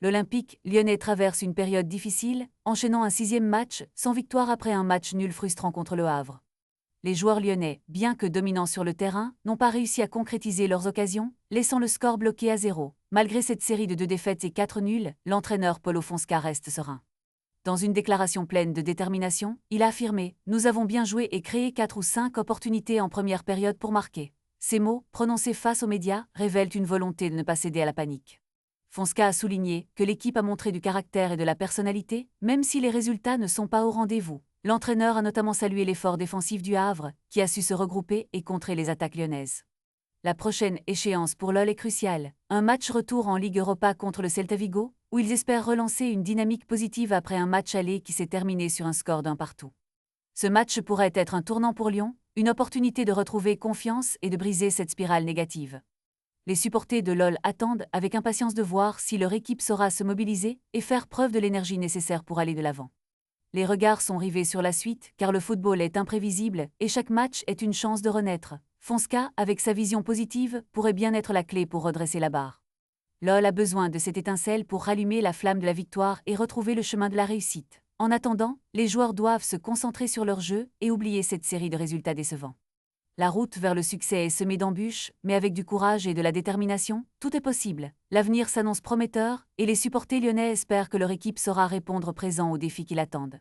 L'Olympique lyonnais traverse une période difficile, enchaînant un 6e match sans victoire après un match nul frustrant contre Le Havre. Les joueurs lyonnais, bien que dominants sur le terrain, n'ont pas réussi à concrétiser leurs occasions, laissant le score bloqué à 0. Malgré cette série de 2 défaites et 4 nuls, l'entraîneur Paulo Fonseca reste serein. Dans une déclaration pleine de détermination, il a affirmé « Nous avons bien joué et créé 4 ou 5 opportunités en première période pour marquer ». Ces mots, prononcés face aux médias, révèlent une volonté de ne pas céder à la panique. Fonseca a souligné que l'équipe a montré du caractère et de la personnalité, même si les résultats ne sont pas au rendez-vous. L'entraîneur a notamment salué l'effort défensif du Havre, qui a su se regrouper et contrer les attaques lyonnaises. La prochaine échéance pour l'OL est cruciale. Un match retour en Ligue Europa contre le Celta Vigo, où ils espèrent relancer une dynamique positive après un match aller qui s'est terminé sur un score d'1 partout. Ce match pourrait être un tournant pour Lyon, une opportunité de retrouver confiance et de briser cette spirale négative. Les supporters de l'OL attendent avec impatience de voir si leur équipe saura se mobiliser et faire preuve de l'énergie nécessaire pour aller de l'avant. Les regards sont rivés sur la suite car le football est imprévisible et chaque match est une chance de renaître. Fonseca, avec sa vision positive, pourrait bien être la clé pour redresser la barre. L'OL a besoin de cette étincelle pour rallumer la flamme de la victoire et retrouver le chemin de la réussite. En attendant, les joueurs doivent se concentrer sur leur jeu et oublier cette série de résultats décevants. La route vers le succès est semée d'embûches, mais avec du courage et de la détermination, tout est possible. L'avenir s'annonce prometteur et les supporters lyonnais espèrent que leur équipe saura répondre présent aux défis qui l'attendent.